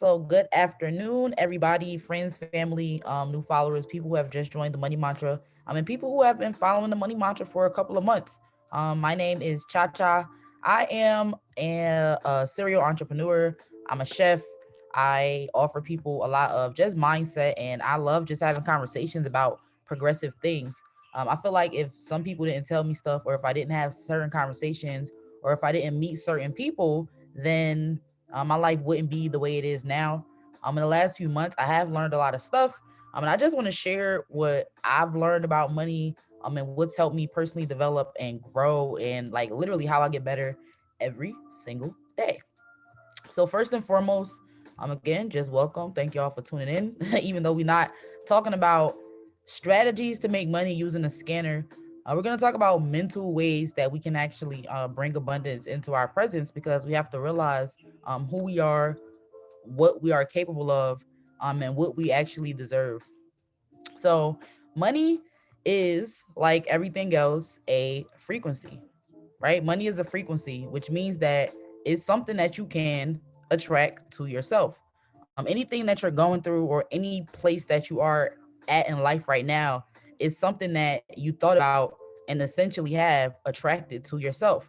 So good afternoon, everybody, friends, family, new followers, people who have just joined the Money Mantra, and people who have been following the Money Mantra for a couple of months. My name is Chacha. I am a serial entrepreneur. I'm a chef. I offer people a lot of just mindset, and I love just having conversations about progressive things. I feel like if some people didn't tell me stuff, or if I didn't have certain conversations, or if I didn't meet certain people, then my life wouldn't be the way it is now. In the last few months, I have learned a lot of stuff. And I just want to share what I've learned about money, and what's helped me personally develop and grow, and like literally how I get better every single day. So first and foremost, again, just welcome. Thank y'all for tuning in. Even though we're not talking about strategies to make money using a scanner, we're gonna talk about mental ways that we can actually bring abundance into our presence, because we have to realize who we are, what we are capable of, and what we actually deserve. So money is, like everything else, a frequency, right? Money is a frequency, which means that it's something that you can attract to yourself. Anything that you're going through, or any place that you are at in life right now, is something that you thought about and essentially have attracted to yourself.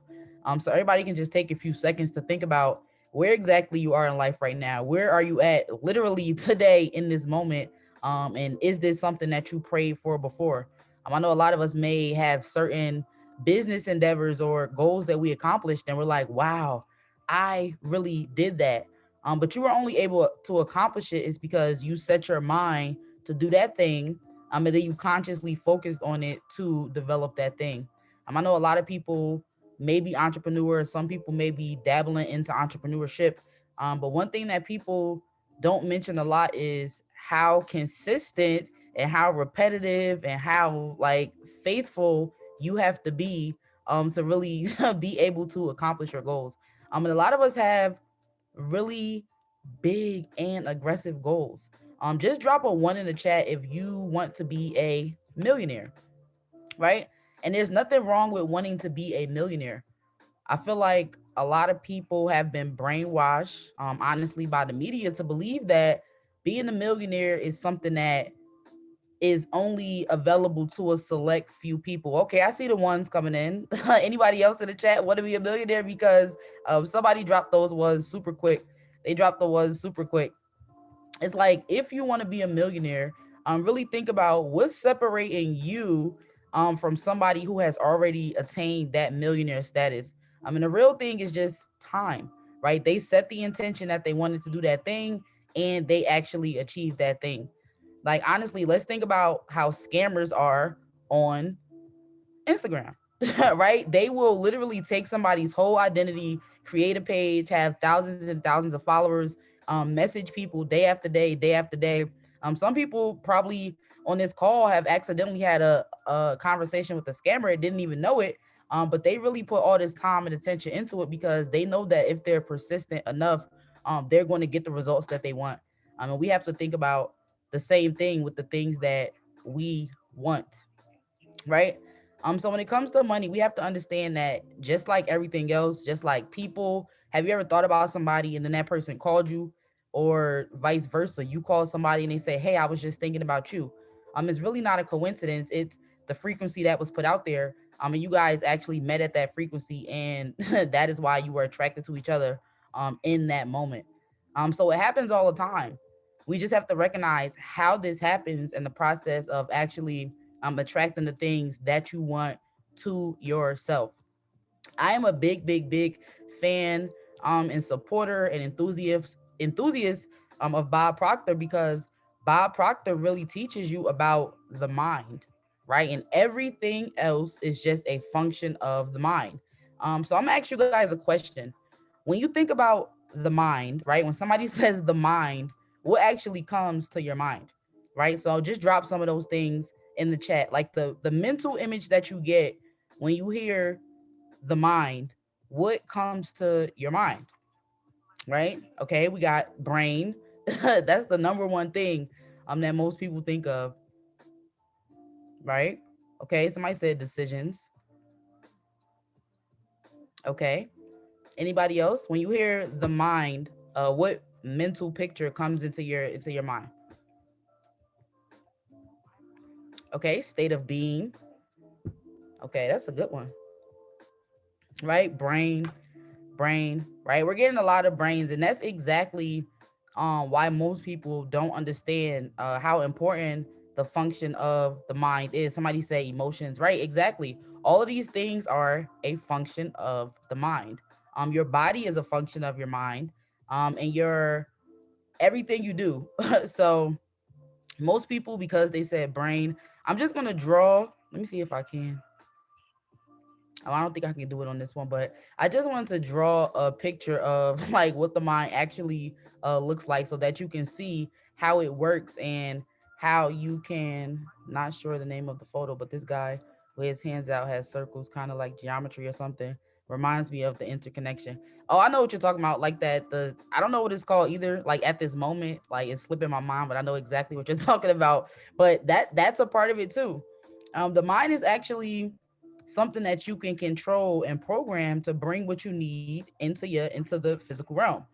So everybody can just take a few seconds to think about where exactly you are in life right now. Where are you at literally today in this moment? And is this something that you prayed for before? I know a lot of us may have certain business endeavors or goals that we accomplished, and we're like, wow, I really did that. But you were only able to accomplish it is because you set your mind to do that thing, and then you consciously focused on it to develop that thing. I know a lot of people may be entrepreneurs, some people may be dabbling into entrepreneurship, but one thing that people don't mention a lot is how consistent and how repetitive and how like faithful you have to be to really be able to accomplish your goals. And a lot of us have really big and aggressive goals. Just drop a one in the chat if you want to be a millionaire, right? And there's nothing wrong with wanting to be a millionaire. I feel like a lot of people have been brainwashed, honestly, by the media to believe that being a millionaire is something that is only available to a select few people. Okay, I see the ones coming in. Anybody else in the chat want to be a millionaire? Because somebody dropped those ones super quick. They dropped the ones super quick. It's like, if you want to be a millionaire, really think about what's separating you from somebody who has already attained that millionaire status. I mean, the real thing is just time, right? They set the intention that they wanted to do that thing, and they actually achieved that thing. Like, honestly, let's think about how scammers are on Instagram, right? They will literally take somebody's whole identity, create a page, have thousands and thousands of followers, message people day after day, day after day. Some people probably on this call have accidentally had a conversation with a scammer and didn't even know it. But they really put all this time and attention into it because they know that if they're persistent enough, they're going to get the results that they want. I mean, we have to think about the same thing with the things that we want, right? So when it comes to money, we have to understand that just like everything else, just like people, have you ever thought about somebody and then that person called you, or vice versa? You call somebody and they say, "Hey, I was just thinking about you." It's really not a coincidence. It's the frequency that was put out there. And you guys actually met at that frequency, and that is why you were attracted to each other in that moment. So it happens all the time. We just have to recognize how this happens in the process of actually attracting the things that you want to yourself. I am a big, big, big fan and supporter and enthusiast of Bob Proctor, because Bob Proctor really teaches you about the mind, right? And everything else is just a function of the mind. So I'm gonna ask you guys a question. When you think about the mind, right? When somebody says the mind, what actually comes to your mind, right? So just drop some of those things in the chat, like the mental image that you get when you hear the mind. What comes to your mind, right? Okay, we got brain. That's the number one thing that most people think of, right? Okay, somebody said decisions. Okay, anybody else? When you hear the mind, what mental picture comes into your mind? Okay, state of being. Okay, that's a good one. Right? Brain, right? We're getting a lot of brains, and that's exactly why most people don't understand how important the function of the mind is. Somebody say emotions, right? Exactly. All of these things are a function of the mind. Your body is a function of your mind, and your everything you do. So most people, because they said brain, I'm just gonna draw. Let me see if I can. Oh, I don't think I can do it on this one, but I just wanted to draw a picture of like what the mind actually looks like, so that you can see how it works and how you can. Not sure the name of the photo, but this guy with his hands out has circles, kind of like geometry or something. Reminds me of the interconnection. Oh, I know what you're talking about. Like that. The I don't know what it's called either. Like at this moment, like it's slipping my mind, but I know exactly what you're talking about. But that's a part of it too. The mind is actually something that you can control and program to bring what you need into the physical realm.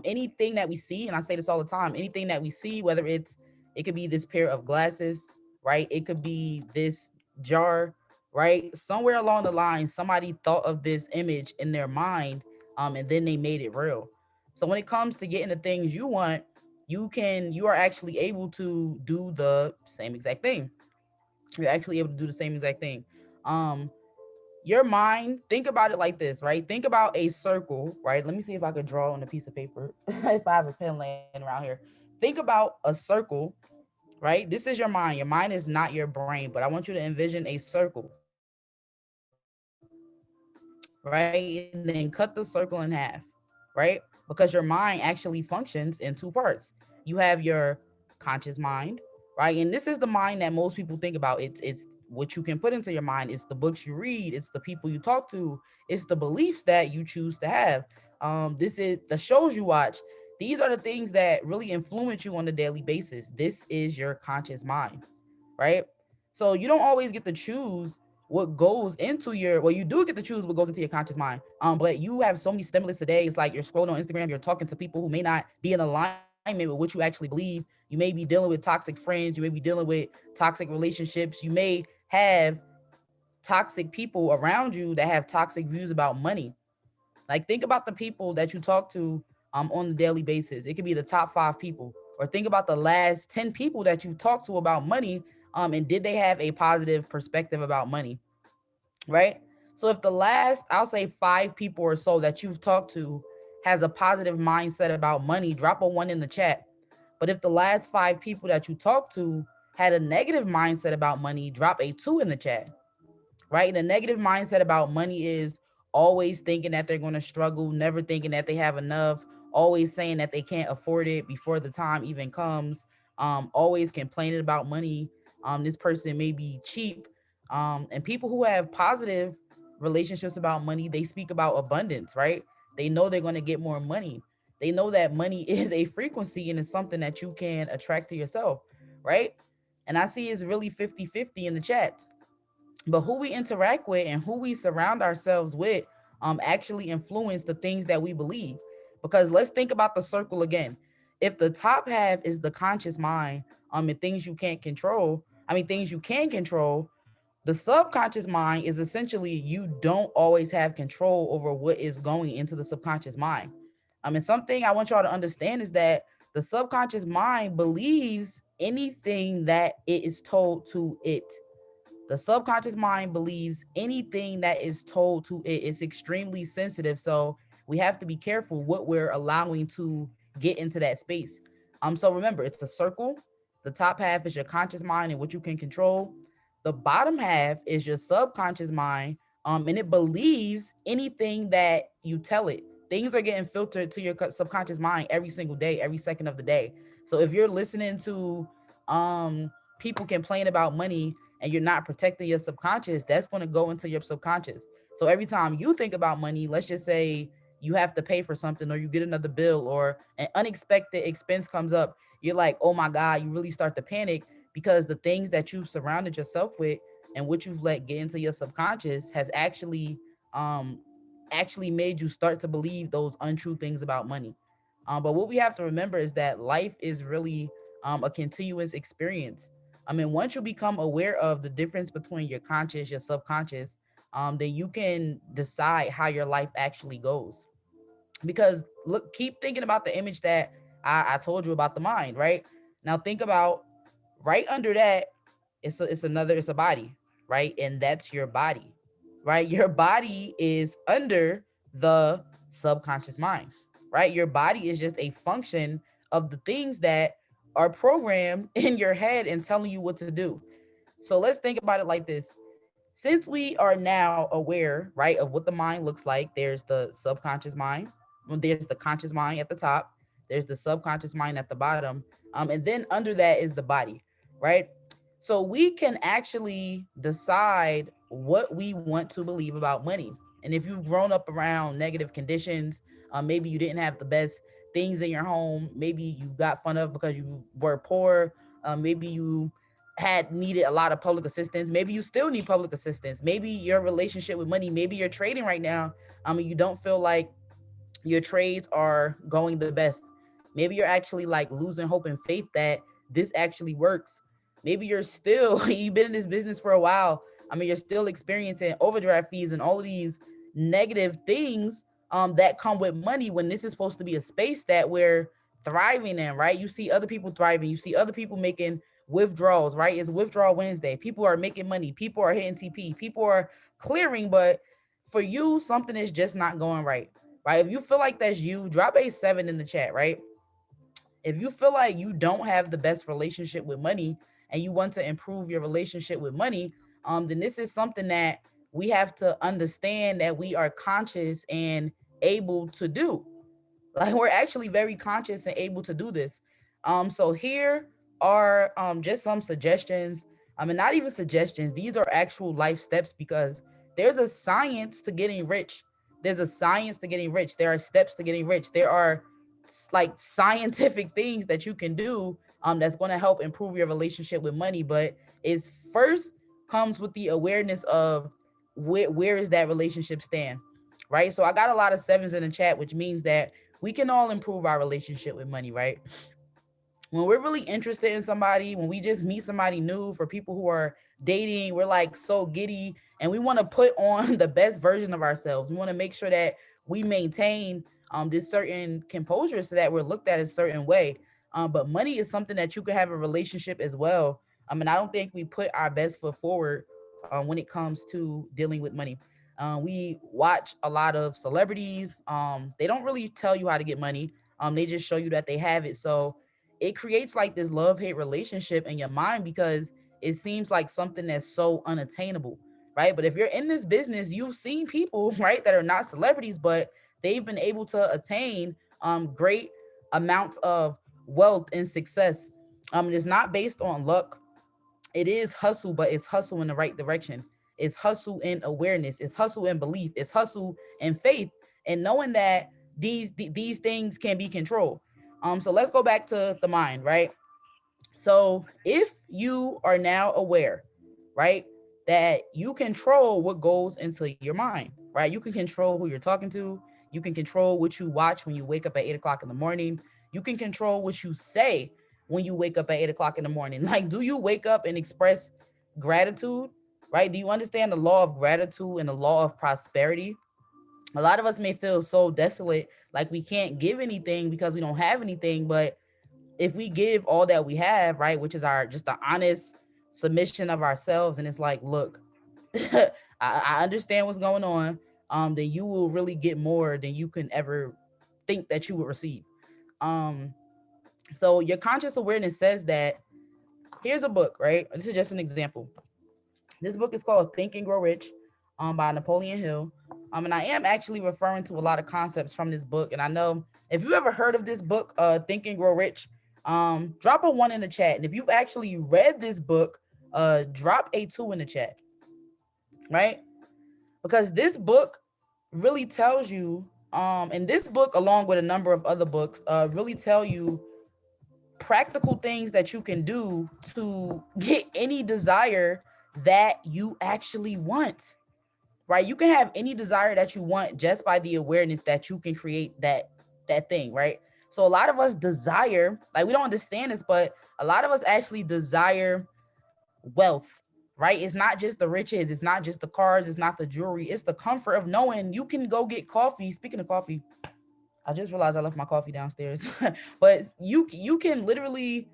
Anything that we see, and I say this all the time, anything that we see, whether it could be this pair of glasses, right? It could be this jar, right? Somewhere along the line, somebody thought of this image in their mind, and then they made it real. So when it comes to getting the things you want, you are actually able to do the same exact thing. You're actually able to do the same exact thing. Um, your mind, think about it like this, right? Think about a circle, right? Let me see if I could draw on a piece of paper if I have a pen laying around here. Think about a circle, right? This is your mind. Your mind is not your brain, but I want you to envision a circle, right? And then cut the circle in half, right? Because your mind actually functions in two parts. You have your conscious mind, right? And this is the mind that most people think about. It's what you can put into your mind. It's the books you read. It's the people you talk to. It's the beliefs that you choose to have. This is the shows you watch. These are the things that really influence you on a daily basis. This is your conscious mind, right? So you don't always get to choose what goes into your, well, you do get to choose what goes into your conscious mind. But you have so many stimulus today. It's like you're scrolling on Instagram, you're talking to people who may not be in alignment with what you actually believe. You may be dealing with toxic friends, you may be dealing with toxic relationships, you may have toxic people around you that have toxic views about money. Like think about the people that you talk to on the daily basis. It could be the top 5 people, or think about the last 10 people that you've talked to about money. And did they have a positive perspective about money, right? So if the last, I'll say 5 people or so that you've talked to has a positive mindset about money, drop a 1 in the chat. But if the last 5 people that you talked to had a negative mindset about money, drop a 2 in the chat, right? And a negative mindset about money is always thinking that they're going to struggle, never thinking that they have enough, always saying that they can't afford it before the time even comes, always complaining about money. This person may be cheap. And people who have positive relationships about money, they speak about abundance, right? They know they're going to get more money. They know that money is a frequency and it's something that you can attract to yourself, right? And I see it's really 50-50 in the chats, but who we interact with and who we surround ourselves with actually influence the things that we believe. Because let's think about the circle again. If the top half is the conscious mind, and things you can't control, I mean things you can control, the subconscious mind is essentially you don't always have control over what is going into the subconscious mind. And something I want y'all to understand is that the subconscious mind believes anything that it is told to it. The subconscious mind believes anything that is told to it. It's extremely sensitive. So we have to be careful what we're allowing to get into that space. So remember, it's a circle. The top half is your conscious mind and what you can control. The bottom half is your subconscious mind. And it believes anything that you tell it. Things are getting filtered to your subconscious mind every single day, every second of the day. So if you're listening to people complain about money and you're not protecting your subconscious, that's going to go into your subconscious. So every time you think about money, let's just say you have to pay for something or you get another bill or an unexpected expense comes up, you're like, oh my God, you really start to panic because the things that you've surrounded yourself with and what you've let get into your subconscious has um actually made you start to believe those untrue things about money. But what we have to remember is that life is really a continuous experience. I mean, once you become aware of the difference between your conscious, your subconscious, then you can decide how your life actually goes. Because look, keep thinking about the image that I told you about the mind, right? Now think about right under that, it's a body, right? And that's your body, right? Your body is under the subconscious mind, right? Your body is just a function of the things that are programmed in your head and telling you what to do. So let's think about it like this. Since we are now aware, right, of what the mind looks like, there's the subconscious mind, there's the conscious mind at the top, there's the subconscious mind at the bottom, and then under that is the body, right? So we can actually decide what we want to believe about money. And if you've grown up around negative conditions, maybe you didn't have the best things in your home, maybe you got fun of because you were poor, maybe you had needed a lot of public assistance, maybe you still need public assistance, maybe your relationship with money, maybe you're trading right now, you don't feel like your trades are going the best. Maybe you're actually like losing hope and faith that this actually works. Maybe you're still you've been in this business for a while. I mean, you're still experiencing overdraft fees and all of these negative things that come with money when this is supposed to be a space that we're thriving in, right? You see other people thriving, you see other people making withdrawals, right? It's withdrawal Wednesday. People are making money, people are hitting TP, people are clearing, but for you, something is just not going right? If you feel like that's you, drop a 7 in the chat, right? If you feel like you don't have the best relationship with money and you want to improve your relationship with money, then this is something that we have to understand that we are conscious and able to do. Like we're actually very conscious and able to do this. So here are just some suggestions. I mean, not even suggestions. These are actual life steps because there's a science to getting rich. There's a science to getting rich. There are steps to getting rich. There are like scientific things that you can do that's going to help improve your relationship with money. But it's first comes with the awareness of where is that relationship stand, right? So I got a lot of sevens in the chat, which means that we can all improve our relationship with money, right? When we're really interested in somebody, when we just meet somebody new, for people who are dating, we're like so giddy and we want to put on the best version of ourselves. We want to make sure that we maintain this certain composure so that we're looked at a certain way. But money is something that you can have a relationship as well. I mean, I don't think we put our best foot forward when it comes to dealing with money. We watch a lot of celebrities. They don't really tell you how to get money. They just show you that they have it. So it creates like this love hate relationship in your mind because it seems like something that's so unattainable, right? But if you're in this business, you've seen people, right, that are not celebrities, but they've been able to attain great amounts of wealth and success. It's not based on luck. It is hustle, but it's hustle in the right direction. It's hustle in awareness. It's hustle in belief. It's hustle in faith, and knowing that these things can be controlled. So let's go back to the mind, right? So if you are now aware, right, that you control what goes into your mind, right? You can control who you're talking to. You can control what you watch when you wake up at 8 o'clock in the morning. You can control what you say when you wake up at 8 o'clock in the morning. Like, do you wake up and express gratitude, right? Do you understand the law of gratitude and the law of prosperity? A lot of us may feel so desolate, like we can't give anything because we don't have anything, but if we give all that we have, right, which is our just the honest submission of ourselves, and it's like, look, I understand what's going on, then you will really get more than you can ever think that you would receive. Um, so your conscious awareness says that here's a book, right? This is just an example. This book is called Think and Grow Rich by Napoleon Hill. And I am actually referring to a lot of concepts from this book. And I know if you ever heard of this book, Think and Grow Rich, drop a 1 in the chat. And if you've actually read this book, drop a 2 in the chat, right? Because this book really tells you, and this book, along with a number of other books, really tell you practical things that you can do to get any desire that you actually want, right? You can have any desire that you want just by the awareness that you can create that thing, right? So a lot of us desire, like, we don't understand this, but a lot of us actually desire wealth, right? It's not just the riches, it's not just the cars, it's not the jewelry, it's the comfort of knowing you can go get coffee. Speaking of coffee, I just realized I left my coffee downstairs. But you can literally,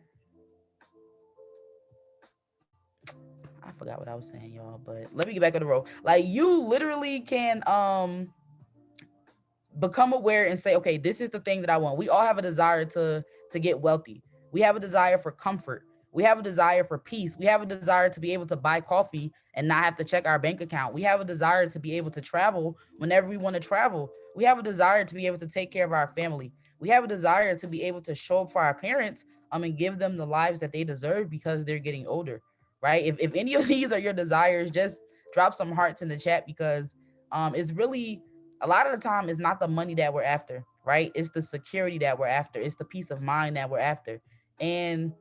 I forgot what I was saying, y'all, but let me get back on the road. Like, you literally can become aware and say, okay, this is the thing that I want. We all have a desire to get wealthy. We have a desire for comfort. We have a desire for peace. We have a desire to be able to buy coffee and not have to check our bank account. We have a desire to be able to travel whenever we want to travel. We have a desire to be able to take care of our family. We have a desire to be able to show up for our parents and give them the lives that they deserve because they're getting older, right? If any of these are your desires, just drop some hearts in the chat, because it's really, a lot of the time, it's not the money that we're after, right? It's the security that we're after. It's the peace of mind that we're after. And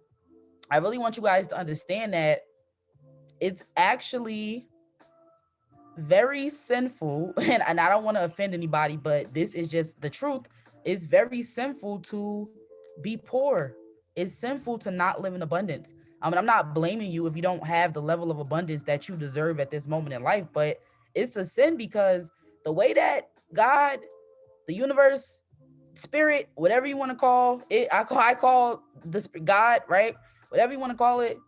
I really want you guys to understand that it's actually very sinful, and I don't want to offend anybody, but this is just the truth. It's very sinful to be poor. It's sinful to not live in abundance. And I'm not blaming you if you don't have the level of abundance that you deserve at this moment in life, but it's a sin because the way that God, the universe, spirit, whatever you want to call it, I call the God, right? Whatever you want to call it,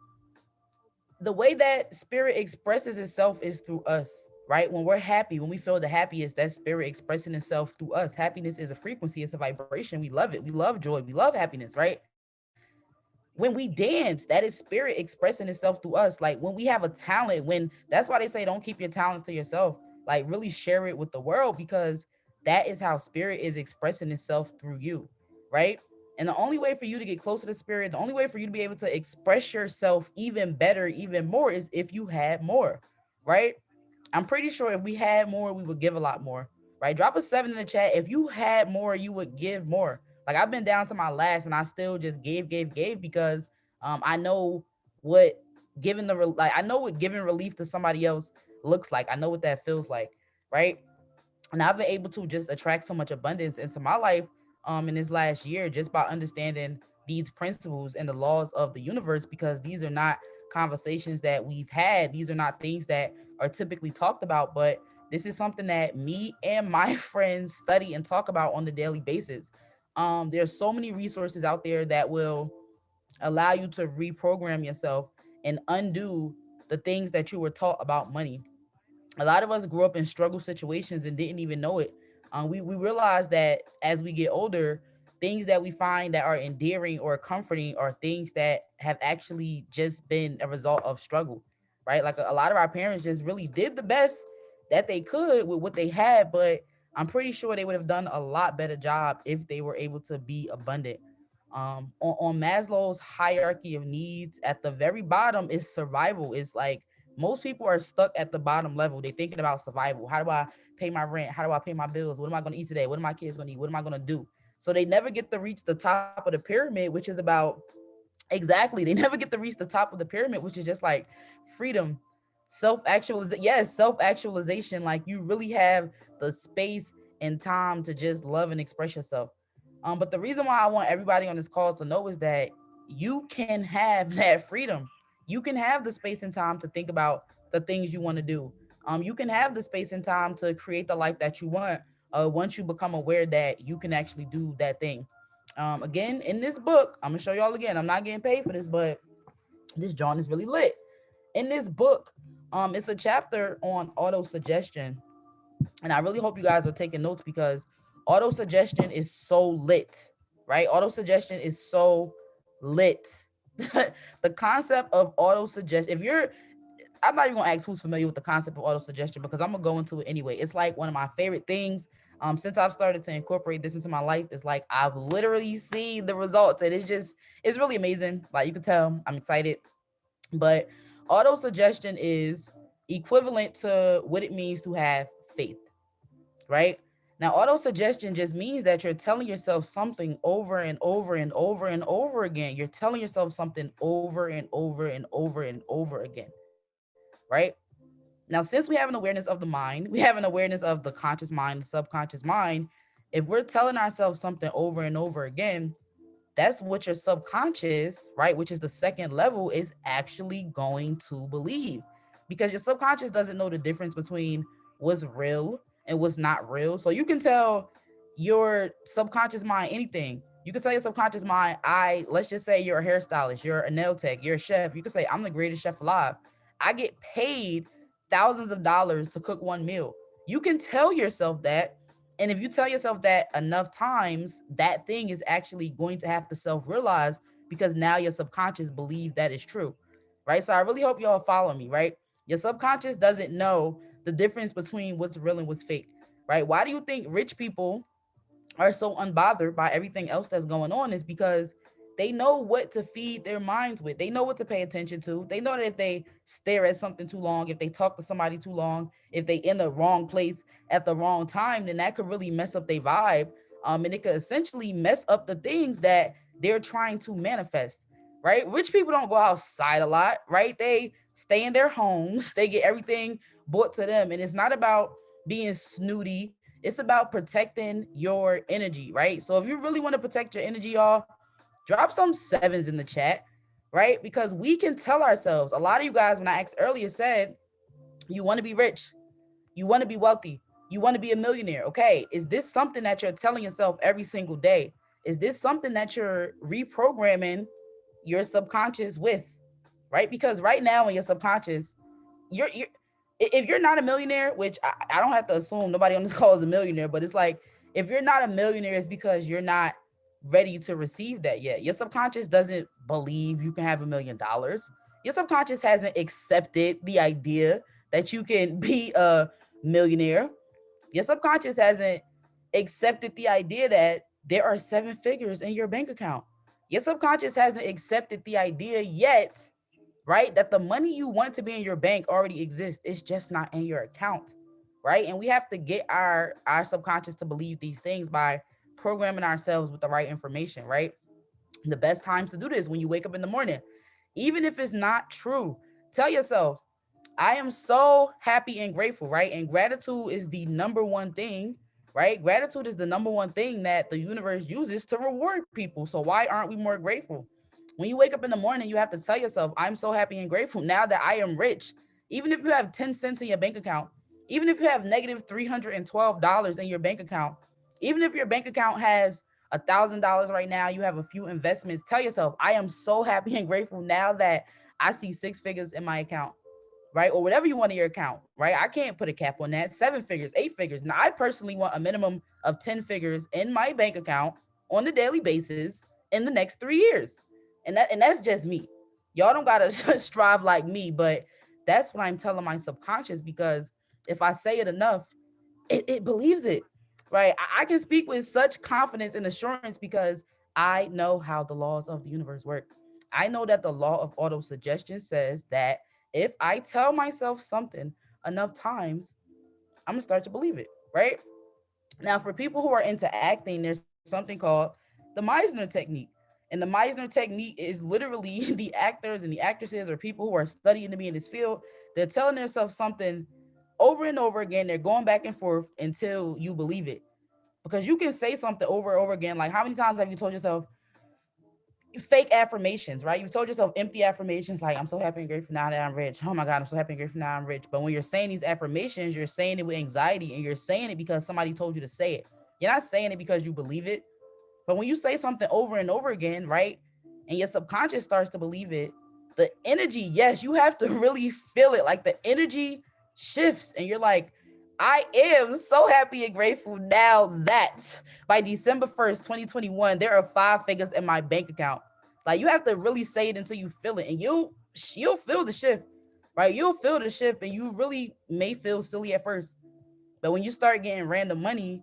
the way that spirit expresses itself is through us, right? When we're happy, when we feel the happiest, that spirit expressing itself through us. Happiness is a frequency, it's a vibration. We love it. We love joy. We love happiness, right? When we dance, that is spirit expressing itself through us. Like, when we have a talent, when, that's why they say don't keep your talents to yourself. Like, really share it with the world, because that is how spirit is expressing itself through you, right? And the only way for you to get closer to spirit, the only way for you to be able to express yourself even better, even more, is if you had more, right? I'm pretty sure if we had more, we would give a lot more, right? Drop a 7 in the chat. If you had more, you would give more. Like, I've been down to my last, and I still just gave because I know what like, I know what giving relief to somebody else looks like. I know what that feels like, right? And I've been able to just attract so much abundance into my life in this last year, just by understanding these principles and the laws of the universe, because these are not conversations that we've had. These are not things that are typically talked about, but this is something that me and my friends study and talk about on the daily basis. There's so many resources out there that will allow you to reprogram yourself and undo the things that you were taught about money. A lot of us grew up in struggle situations and didn't even know it. We realize that as we get older, things that we find that are endearing or comforting are things that have actually just been a result of struggle, right? Like, a lot of our parents just really did the best that they could with what they had, but I'm pretty sure they would have done a lot better job if they were able to be abundant. On Maslow's hierarchy of needs, at the very bottom is survival. It's like, most people are stuck at the bottom level. They're thinking about survival. How do I pay my rent? How do I pay my bills? What am I going to eat today? What are my kids going to eat? What am I going to do? So they never get to reach the top of the pyramid, which is about, exactly, they never get to reach the top of the pyramid, which is just like freedom, self-actualization. Yes, self-actualization. Like, you really have the space and time to just love and express yourself. But the reason why I want everybody on this call to know is that you can have that freedom. You can have the space and time to think about the things you want to do. You can have the space and time to create the life that you want. Once you become aware that you can actually do that thing. Again, in this book, I'm gonna show y'all again. I'm not getting paid for this, but this John is really lit. In this book, it's a chapter on auto suggestion, and I really hope you guys are taking notes, because auto suggestion is so lit, right? Auto suggestion is so lit. The concept of auto suggestion, if you're, I'm not even gonna ask who's familiar with the concept of auto suggestion, because I'm gonna go into it anyway. It's like one of my favorite things. Since I've started to incorporate this into my life, it's like I've literally seen the results, and it's really amazing. Like, you can tell I'm excited. But auto suggestion is equivalent to what it means to have faith, right? Now, auto suggestion just means that you're telling yourself something over and over and over and over again. You're telling yourself something over and over and over and over again, right? Now, since we have an awareness of the mind, we have an awareness of the conscious mind, the subconscious mind. If we're telling ourselves something over and over again, that's what your subconscious, right, which is the second level, is actually going to believe, because your subconscious doesn't know the difference between what's real and what's not real. So you can tell your subconscious mind anything. You can tell your subconscious mind, I let's just say you're a hairstylist, you're a nail tech, you're a chef. You can say, I'm the greatest chef alive. I get paid thousands of dollars to cook one meal. You can tell yourself that, and if you tell yourself that enough times, that thing is actually going to have to self-realize, because now your subconscious believe that is true. Right? So I really hope y'all follow me, right? Your subconscious doesn't know the difference between what's real and what's fake. Right? Why do you think rich people are so unbothered by everything else that's going on? Is because they know what to feed their minds with. They know what to pay attention to. They know that if they stare at something too long, if they talk to somebody too long, if they in the wrong place at the wrong time, then that could really mess up their vibe. And it could essentially mess up the things that they're trying to manifest. Right? Rich people don't go outside a lot, right? They stay in their homes. They get everything brought to them. And it's not about being snooty. It's about protecting your energy, right? So if you really want to protect your energy, y'all, drop some sevens in the chat, right? Because we can tell ourselves, a lot of you guys, when I asked earlier, said, you want to be rich, you want to be wealthy, you want to be a millionaire. Okay, is this something that you're telling yourself every single day? Is this something that you're reprogramming your subconscious with, right? Because right now in your subconscious, you're if you're not a millionaire, which I don't have to assume nobody on this call is a millionaire, but it's like, if you're not a millionaire, it's because you're not ready to receive that yet. Your subconscious doesn't believe you can have $1 million. Your subconscious hasn't accepted the idea that you can be a millionaire. Your subconscious hasn't accepted the idea that there are seven figures in your bank account. Your subconscious hasn't accepted the idea yet, right, that the money you want to be in your bank already exists. It's just not in your account, right? And we have to get our subconscious to believe these things by programming ourselves with the right information, right? The best times to do this, when you wake up in the morning, even if it's not true, tell yourself, I am so happy and grateful, right? And gratitude is the number one thing, right? Gratitude is the number one thing that the universe uses to reward people. So why aren't we more grateful? When you wake up in the morning, you have to tell yourself, I'm so happy and grateful now that I am rich. Even if you have 10 cents in your bank account, even if you have negative $312 in your bank account, even if your bank account has $1,000 right now, you have a few investments, tell yourself, I am so happy and grateful now that I see six figures in my account, right? Or whatever you want in your account, right? I can't put a cap on that. Seven figures, eight figures. Now, I personally want a minimum of 10 figures in my bank account on a daily basis in the next 3 years. And that's just me. Y'all don't gotta strive like me, but that's what I'm telling my subconscious, because if I say it enough, it believes it. Right. I can speak with such confidence and assurance because I know how the laws of the universe work. I know that the law of auto suggestion says that if I tell myself something enough times, I'm gonna start to believe it, right? Now, for people who are into acting, there's something called the Meisner technique. And the Meisner technique is literally the actors and the actresses or people who are studying to be in this field, they're telling themselves something over and over again. They're going back and forth until you believe it. Because you can say something over and over again. Like, how many times have you told yourself fake affirmations, right? You've told yourself empty affirmations like, I'm so happy and grateful now that I'm rich. Oh my God, I'm so happy and grateful now I'm rich. But when you're saying these affirmations, you're saying it with anxiety, and you're saying it because somebody told you to say it. You're not saying it because you believe it. But when you say something over and over again, right, and your subconscious starts to believe it, the energy, yes, you have to really feel it. Like the energy shifts, and you're like, I am so happy and grateful now that by December 1st, 2021, there are five figures in my bank account. Like, you have to really say it until you feel it, and you'll feel the shift, right? You'll feel the shift, and you really may feel silly at first. But when you start getting random money,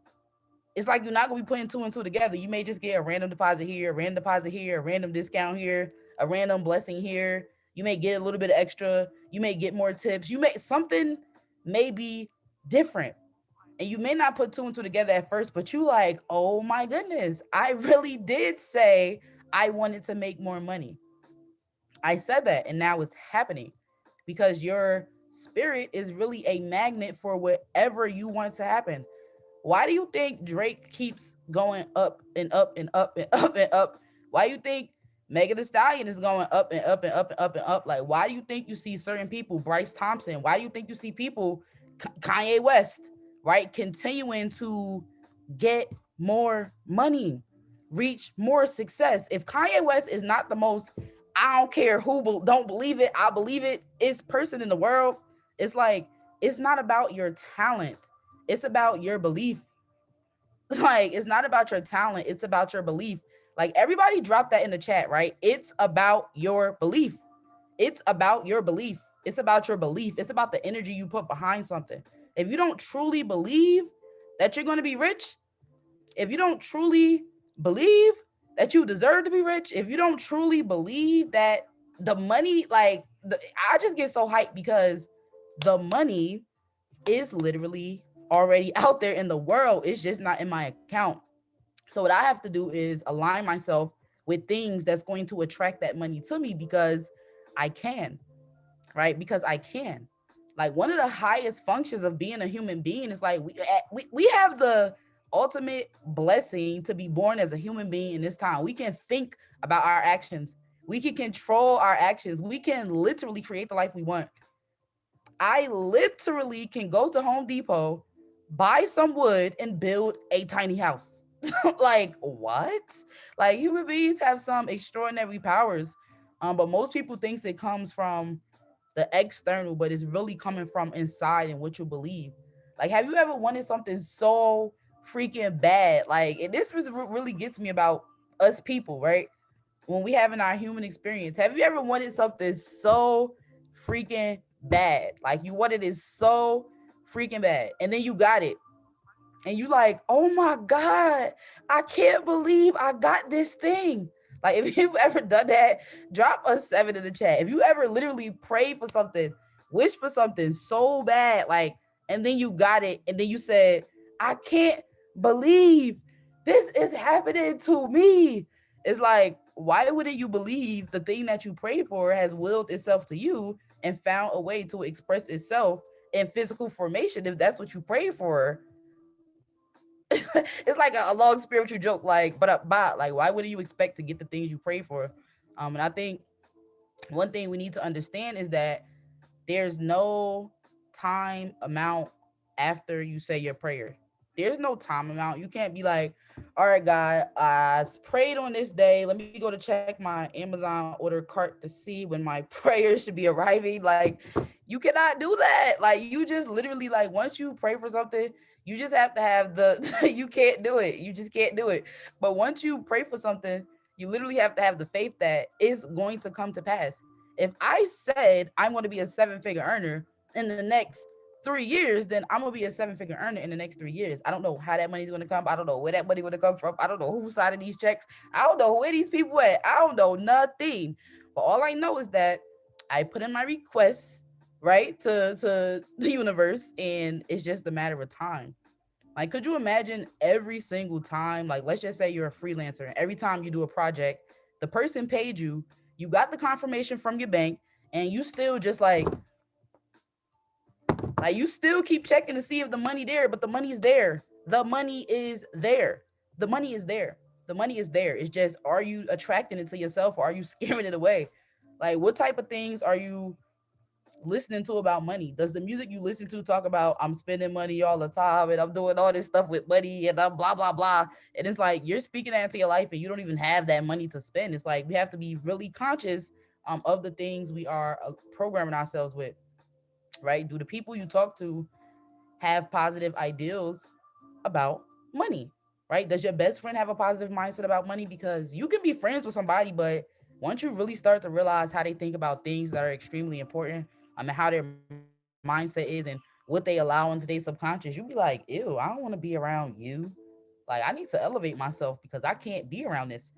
it's like you're not gonna be putting two and two together. You may just get a random deposit here, a random deposit here, a random discount here, a random blessing here. You may get a little bit of extra. You may get more tips. You may something may be different. And you may not put two and two together at first, but you like, oh my goodness, I really did say I wanted to make more money. I said that, and now it's happening because your spirit is really a magnet for whatever you want to happen. Why do you think Drake keeps going up and up and up and up and up? Why do you think Megan Thee Stallion is going up and up and up and up and up? Like, why do you think you see certain people, Bryce Thompson? Why do you think you see people, Kanye West, right, continuing to get more money, reach more success? If Kanye West is not the most, I don't care who don't believe it, I believe it, is person in the world, it's like, it's not about your talent. It's about your belief. Like, it's not about your talent, it's about your belief. Like, everybody drop that in the chat, right? It's about your belief. It's about your belief. It's about your belief. It's about the energy you put behind something. If you don't truly believe that you're going to be rich, if you don't truly believe that you deserve to be rich, if you don't truly believe that the money, I just get so hyped because the money is literally already out there in the world. It's just not in my account. So what I have to do is align myself with things that's going to attract that money to me because I can, right? Because I can. Like, one of the highest functions of being a human being is like, we have the ultimate blessing to be born as a human being in this time. We can think about our actions. We can control our actions. We can literally create the life we want. I literally can go to Home Depot, buy some wood, and build a tiny house. Like, what? Like, human beings have some extraordinary powers. But most people thinks it comes from the external, but it's really coming from inside and what you believe. Like, have you ever wanted something so freaking bad? Like, and this was really gets me about us people, right? When we having our human experience, have you ever wanted something so freaking bad? Like, you wanted it so freaking bad, and then you got it, and you like, oh my God, I can't believe I got this thing. Like, if you've ever done that, drop a 7 in the chat. If you ever literally prayed for something, wish for something so bad, like, and then you got it, and then you said, I can't believe this is happening to me. It's like, why wouldn't you believe the thing that you prayed for has willed itself to you and found a way to express itself in physical formation if that's what you prayed for? It's like a long spiritual joke, like, but like, why wouldn't you expect to get the things you pray for? And I think one thing we need to understand is that there's no time amount after you say your prayer. There's no time amount. You can't be like, all right, God, I prayed on this day. Let me go to check my Amazon order cart to see when my prayer should be arriving. Like, you cannot do that. Like, you just literally, like, once you pray for something, you just have to have the, you can't do it. You just can't do it. But once you pray for something, you literally have to have the faith that it's going to come to pass. If I said I'm going to be a 7-figure earner in the next 3 years, then I'm gonna be a 7-figure earner in the next 3 years. I don't know how that money's gonna come. I don't know where that money gonna come from. I don't know who's signing these checks. I don't know where these people at. I don't know nothing. But all I know is that I put in my requests, right, to the universe, and it's just a matter of time. Like, could you imagine every single time, like, let's just say you're a freelancer, and every time you do a project, the person paid you, you got the confirmation from your bank, and you still just like, you still keep checking to see if the money there, but the money's there. The money is there. The money is there. The money is there. It's just, are you attracting it to yourself, or are you scaring it away? Like, what type of things are you listening to about money? Does the music you listen to talk about, I'm spending money all the time and I'm doing all this stuff with money and I'm blah blah blah? And it's like, you're speaking that into your life and you don't even have that money to spend. It's like, we have to be really conscious of the things we are programming ourselves with, right? Do the people you talk to have positive ideals about money, right? Does your best friend have a positive mindset about money? Because you can be friends with somebody, but once you really start to realize how they think about things that are extremely important, and how their mindset is and what they allow into their subconscious, you be like, ew, I don't want to be around you. Like, I need to elevate myself because I can't be around this.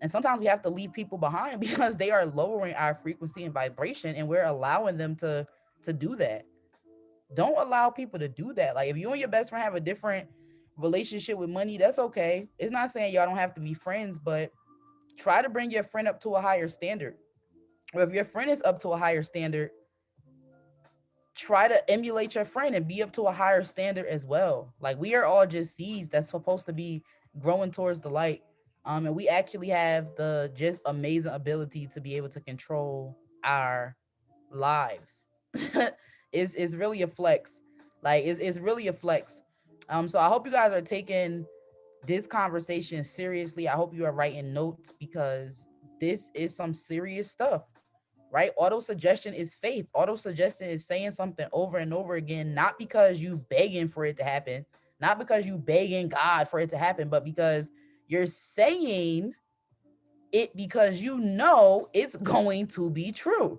And sometimes we have to leave people behind because they are lowering our frequency and vibration, and we're allowing them to do that. Don't allow people to do that. Like, if you and your best friend have a different relationship with money, that's okay. It's not saying y'all don't have to be friends, but try to bring your friend up to a higher standard. Or if your friend is up to a higher standard, try to emulate your friend and be up to a higher standard as well. Like we are all just seeds that's supposed to be growing towards the light. And we actually have the just amazing ability to be able to control our lives. It's really a flex. Like it's really a flex. So I hope you guys are taking this conversation seriously. I hope you are writing notes because this is some serious stuff, right? Auto suggestion is faith. Auto suggestion is saying something over and over again, not because you begging for it to happen, not because you begging God for it to happen, but because you're saying it because you know it's going to be true.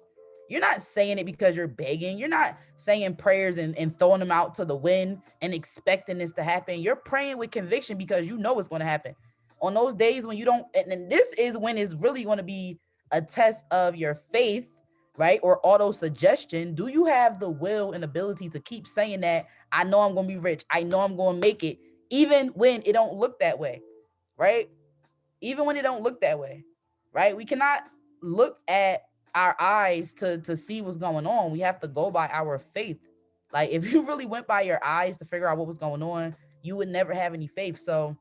You're not saying it because you're begging. You're not saying prayers and throwing them out to the wind and expecting this to happen. You're praying with conviction because you know it's going to happen. On those days when you don't, and this is when it's really going to be a test of your faith, right? Or auto suggestion. Do you have the will and ability to keep saying that? I know I'm going to be rich. I know I'm going to make it, even when it don't look that way, right? Even when it don't look that way, right? We cannot look at our eyes to see what's going on. We have to go by our faith. Like if you really went by your eyes to figure out what was going on, you would never have any faith. So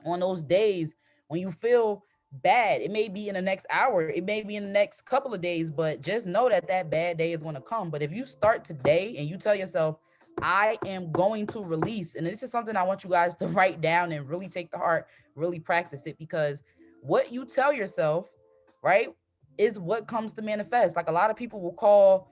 on those days when you feel bad, it may be in the next hour, it may be in the next couple of days, but just know that that bad day is going to come. But if you start today and you tell yourself, I am going to release, and this is something I want you guys to write down and really take to heart, really practice it, because what you tell yourself, right, is what comes to manifest. Like a lot of people will call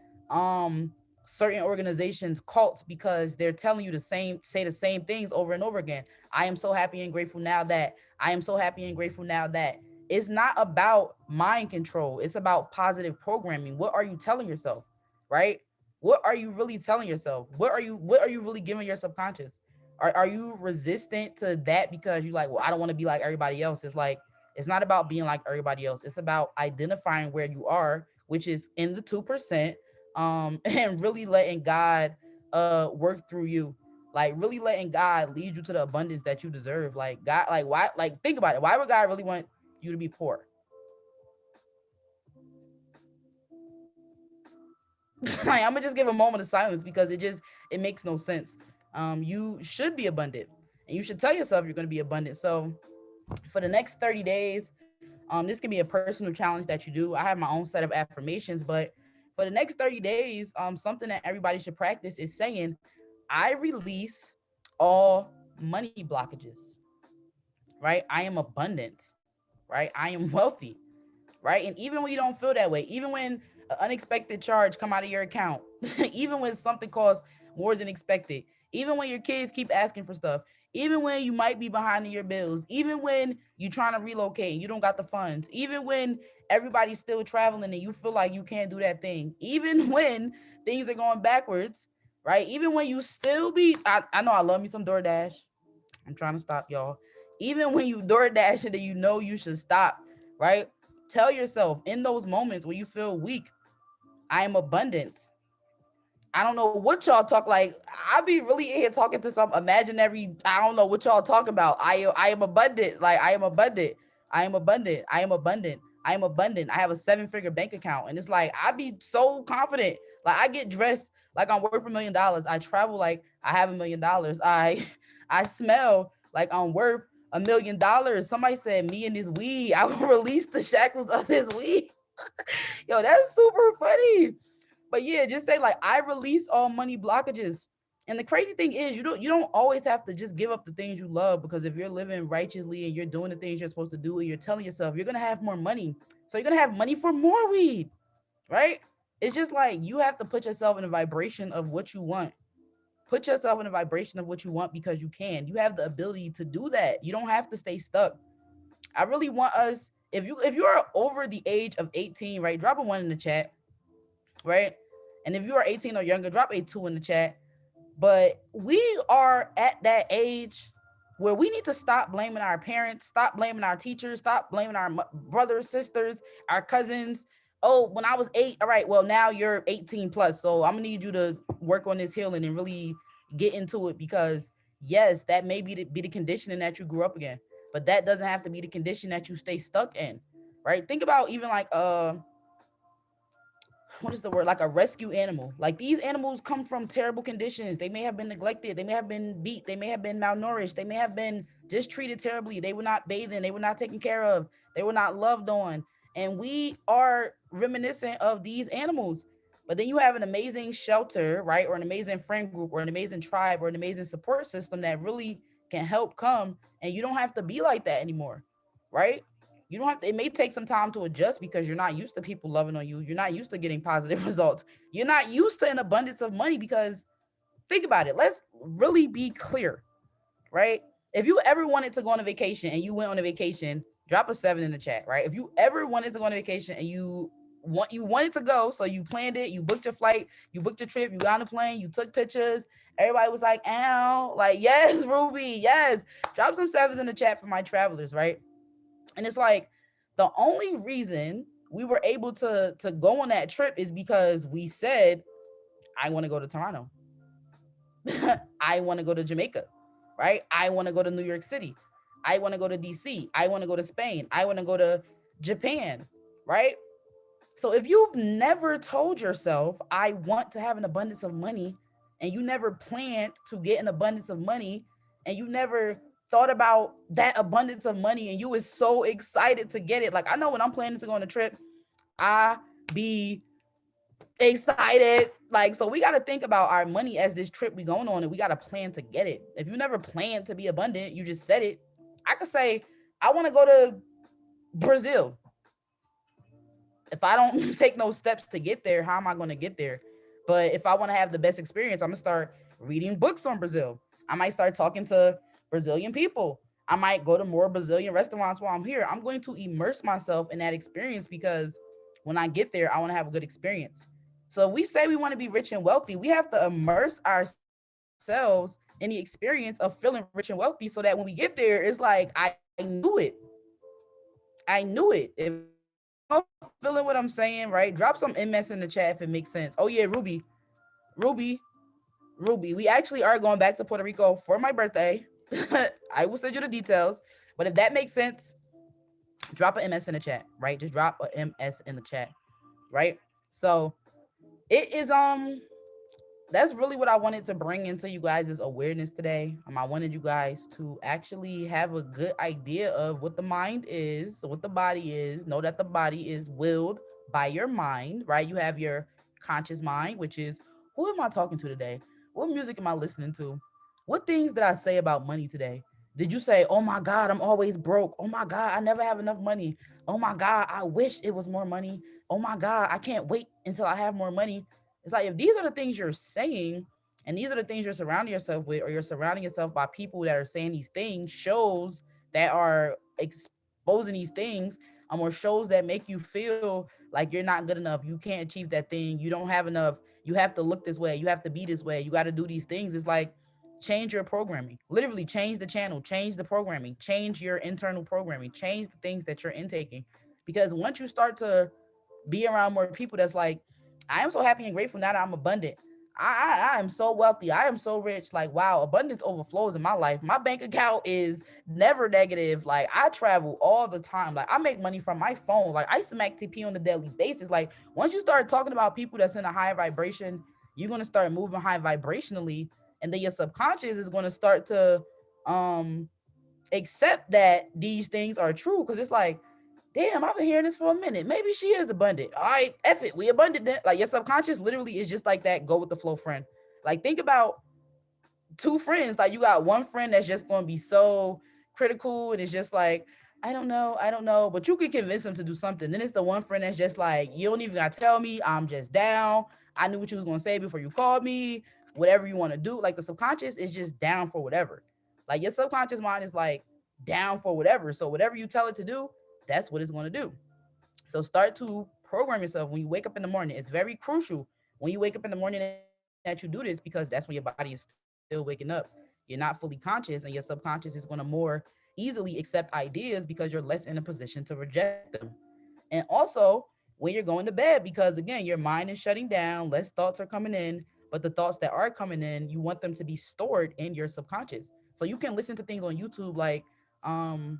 certain organizations cults because they're telling you say the same things over and over again. I am so happy and grateful now that. I am so happy and grateful now that. It's not about mind control. It's about positive programming. What are you telling yourself? Right? What are you really telling yourself? What are you really giving your subconscious? Are you resistant to that because you like, well, I don't want to be like everybody else? It's like it's not about being like everybody else. It's about identifying where you are, which is in the 2%, and really letting God work through you. Like really letting God lead you to the abundance that you deserve. Like God, like why, like think about it. Why would God really want you to be poor? Like I'm gonna just give a moment of silence because it makes no sense. You should be abundant, and you should tell yourself you're gonna be abundant. So for the next 30 days, this can be a personal challenge that you do. I have my own set of affirmations, but for the next 30 days, something that everybody should practice is saying, I release all money blockages, right? I am abundant, right? I am wealthy, right? And even when you don't feel that way, even when an unexpected charge come out of your account, even when something costs more than expected, even when your kids keep asking for stuff, even when you might be behind in your bills, even when you're trying to relocate and you don't got the funds, even when everybody's still traveling and you feel like you can't do that thing, even when things are going backwards, right? Even when you still be, I know I love me some DoorDash. I'm trying to stop y'all. Even when you DoorDash it and you know you should stop, right? Tell yourself in those moments when you feel weak, I am abundant. I don't know what y'all talk like. I be really in here talking to some imaginary. I don't know what y'all talking about. I am abundant. Like I am abundant. I am abundant. I am abundant. I am abundant. I have a 7-figure bank account, and it's like I be so confident. Like I get dressed like I'm worth $1 million. I travel like I have $1 million. I smell like I'm worth $1 million. Somebody said me and this weed. I will release the shackles of this weed. Yo, that's super funny. But yeah, just say like I release all money blockages. And the crazy thing is you don't always have to just give up the things you love, because if you're living righteously and you're doing the things you're supposed to do and you're telling yourself you're gonna have more money. So you're gonna have money for more weed, right? It's just like you have to put yourself in a vibration of what you want. Put yourself in a vibration of what you want because you can. You have the ability to do that. You don't have to stay stuck. I really want us, if you're over the age of 18, right? Drop a 1 in the chat, right? And if you are 18 or younger, drop a 2 in the chat. But we are at that age where we need to stop blaming our parents, stop blaming our teachers, stop blaming our brothers, sisters, our cousins. Oh, when I was 8, all right, well, now you're 18 plus. So I'm going to need you to work on this healing and really get into it, because yes, that may be the conditioning that you grew up again, but that doesn't have to be the condition that you stay stuck in, right? Think about even like what is the word, like a rescue animal. Like these animals come from terrible conditions. They may have been neglected, they may have been beat, they may have been malnourished, they may have been just treated terribly, they were not bathing, they were not taken care of, they were not loved on. And we are reminiscent of these animals. But then you have an amazing shelter, right, or an amazing friend group or an amazing tribe or an amazing support system that really can help come, and you don't have to be like that anymore, right? You don't have to, it may take some time to adjust because you're not used to people loving on you. You're not used to getting positive results. You're not used to an abundance of money because think about it. Let's really be clear, right? If you ever wanted to go on a vacation and you went on a vacation, drop a 7 in the chat, right? If you ever wanted to go on a vacation and you wanted to go, so you planned it, you booked your flight, you booked your trip, you got on a plane, you took pictures, everybody was like, ow, like, yes, Ruby, yes. Drop some 7s in the chat for my travelers, right? And it's like the only reason we were able to go on that trip is because we said, I want to go to Toronto. I want to go to Jamaica, right? I want to go to New York City. I want to go to DC. I want to go to Spain. I want to go to Japan, right? So if you've never told yourself, I want to have an abundance of money, and you never planned to get an abundance of money, and you never thought about that abundance of money, and you was so excited to get it. Like I know when I'm planning to go on a trip, I be excited. Like, so we got to think about our money as this trip we going on, and we got to plan to get it. If you never planned to be abundant, you just said it. I could say, I want to go to Brazil. If I don't take no steps to get there, how am I going to get there? But if I want to have the best experience, I'm going to start reading books on Brazil. I might start talking to Brazilian people. I might go to more Brazilian restaurants while I'm here. I'm going to immerse myself in that experience because when I get there, I want to have a good experience. So if we say we want to be rich and wealthy, we have to immerse ourselves in the experience of feeling rich and wealthy so that when we get there, it's like, I knew it. I knew it. If y'all feeling what I'm saying, right? Drop some MS in the chat if it makes sense. Oh yeah, Ruby, Ruby. We actually are going back to Puerto Rico for my birthday. I will send you the details. But if that makes sense, drop an MS in the chat, right? Just drop a MS in the chat, right? So it is that's really what I wanted to bring into you guys' awareness today. I wanted you guys to actually have a good idea of what the mind is, what the body is. Know that the body is willed by your mind, right? You have your conscious mind, which is who am I talking to today? What music am I listening to? What things did I say about money today? Did you say, oh my God, I'm always broke? Oh my God, I never have enough money. Oh my God, I wish it was more money. Oh my God, I can't wait until I have more money. It's like if these are the things you're saying and these are the things you're surrounding yourself with, or you're surrounding yourself by people that are saying these things, shows that are exposing these things, or shows that make you feel like you're not good enough, you can't achieve that thing, you don't have enough, you have to look this way, you have to be this way, you got to do these things. It's like change your programming. Literally change the channel, change the programming, change your internal programming, change the things that you're intaking. Because once you start to be around more people that's like, I am so happy and grateful now that I'm abundant. I am so wealthy. I am so rich. Like, wow, abundance overflows in my life. My bank account is never negative. Like, I travel all the time. Like, I make money from my phone. Like, I smack TP on a daily basis. Like, once you start talking about people that's in a high vibration, you're gonna start moving high vibrationally, and then your subconscious is gonna start to um accept that these things are true. Because it's like, damn, I've been hearing this for a minute. Maybe she is abundant. All right, F it. We abundant. Like your subconscious literally is just like that. Go with the flow friend. Like think about two friends. Like you got one friend that's just going to be so critical and it's just like, I don't know. But you could convince them to do something. Then it's the one friend that's just like, you don't even got to tell me. I'm just down. I knew what you was going to say before you called me. Whatever you want to do. Like the subconscious is just down for whatever. Like your subconscious mind is like down for whatever. So whatever you tell it to do, that's what it's going to do. So start to program yourself when you wake up in the morning. It's very crucial when you wake up in the morning that you do this because that's when your body is still waking up. You're not fully conscious, and your subconscious is going to more easily accept ideas because you're less in a position to reject them. And also when you're going to bed, because again, your mind is shutting down, less thoughts are coming in, but the thoughts that are coming in, you want them to be stored in your subconscious. So you can listen to things on YouTube like um